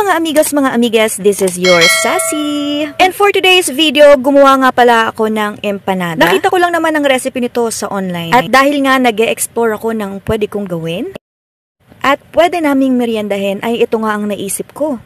mga amigas, this is your Sassy. And for today's video, gumawa nga pala ako ng empanada. Nakita ko lang naman ang recipe nito sa online. At dahil nga nag-e-explore ako ng pwede kong gawin, at pwede naming meriendahin, ay ito nga ang naisip ko.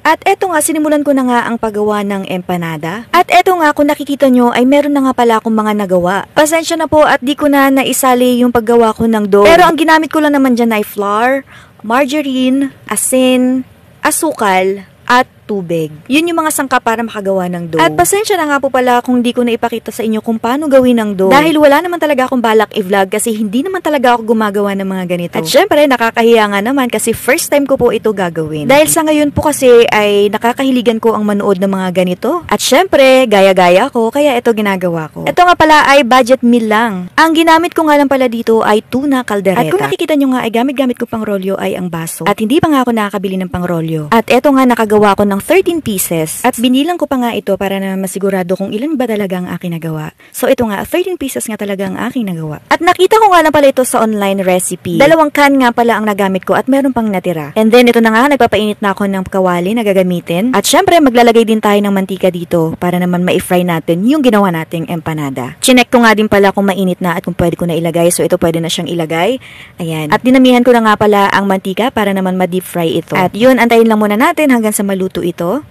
At eto nga, sinimulan ko na nga ang paggawa ng empanada. At eto nga, kung nakikita nyo, ay meron na nga pala akong mga nagawa. Pasensya na po at di ko na naisali yung paggawa ko ng dough. Pero ang ginamit ko lang naman dyan ay flour, margarine, asin, asukal, at tubig. Yun yung mga sangkap para makagawa ng dough. At pasensya na nga po pala kung di ko na ipakita sa inyo kung paano gawin ng dough. Dahil wala naman talaga akong balak i-vlog kasi hindi naman talaga ako gumagawa ng mga ganito. At syempre, nakakahiya nga naman kasi first time ko po ito gagawin. Dahil sa ngayon po kasi ay nakakahiligan ko ang manood ng mga ganito. At syempre, gaya-gaya ko, kaya ito ginagawa ko. Ito nga pala ay budget meal lang. Ang ginamit ko nga lang pala dito ay tuna caldereta. At kung nakikita nyo nga ay gamit-gamit ko pang rolyo ay ang baso. At hindi pa nga ako nakakabili ng pang rolyo. At ito nga nakagawa ko ng 13 pieces. At binilang ko pa nga ito para na masigurado kung ilan ba talaga ang aking nagawa. So ito nga, 13 pieces nga talaga ang aking nagawa. At nakita ko nga lang pala ito sa online recipe. 2 can nga pala ang nagamit ko at meron pang natira. And then ito na nga, nagpapainit na ako ng kawali na gagamitin. At syempre, maglalagay din tayo ng mantika dito para naman ma-fry natin yung ginawa nating empanada. Chinek ko nga din pala kung mainit na at kung pwede ko na ilagay. So ito pwede na siyang ilagay. Ayan. At dinamihan ko na nga pala ang mantika para naman ma-deep fry ito. At yun, antayin lang muna natin hanggang sa maluto ito.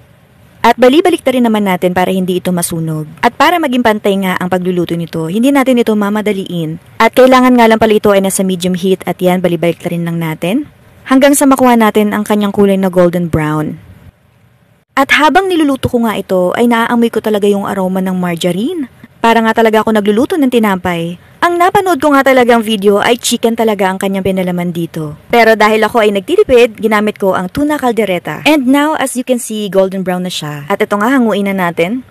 At bali-balik ta rin naman natin para hindi ito masunog. At para maging pantay nga ang pagluluto nito, hindi natin ito mamadaliin. At kailangan nga lang pala ito ay nasa medium heat at yan, bali-balik ta rin lang natin. Hanggang sa makuha natin ang kanyang kulay na golden brown. At habang niluluto ko nga ito, ay naaamoy ko talaga yung aroma ng margarine. Para nga talaga ako nagluluto ng tinapay. Ang napanood ko nga talagang video ay chicken talaga ang kanyang pinalaman dito. Pero dahil ako ay nagtitipid, ginamit ko ang tuna caldereta. And now, as you can see, golden brown na siya. At ito nga, hanguin na natin.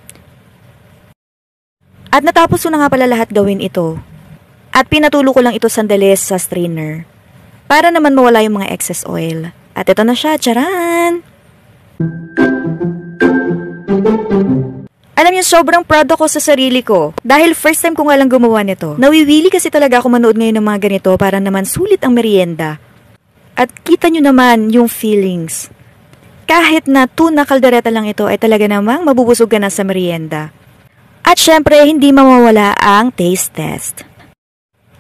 At natapos ko na nga pala lahat gawin ito. At pinatulo ko lang ito sandali sa strainer. Para naman mawala yung mga excess oil. At ito na siya, charan! Alam niyo, sobrang proud ako sa sarili ko. Dahil first time ko nga lang gumawa nito. Nawiwili kasi talaga ako manood ngayon ng mga ganito para naman sulit ang merienda. At kita nyo naman yung feelings. Kahit na tuna caldereta lang ito ay talaga namang mabubusog ka na sa merienda. At syempre, hindi mawawala ang taste test.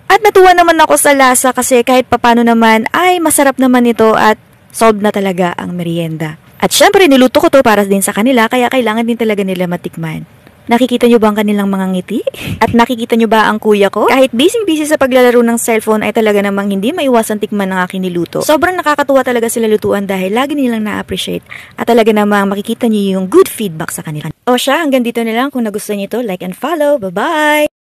At natuwa naman ako sa lasa kasi kahit papano naman ay masarap naman ito at solved na talaga ang merienda. At syempre, niluto ko to para din sa kanila, kaya kailangan din talaga nila matikman. Nakikita nyo ba ang kanilang mga ngiti? At nakikita nyo ba ang kuya ko? Kahit busy-busy sa paglalaro ng cellphone ay talaga namang hindi maiwasan tikman ng aking niluto. Sobrang nakakatuwa talaga sila lutuan dahil lagi nilang na-appreciate. At talaga namang makikita nyo yung good feedback sa kanila. O siya, hanggang dito na lang. Kung nagustuhan nyo ito, like and follow. Bye-bye!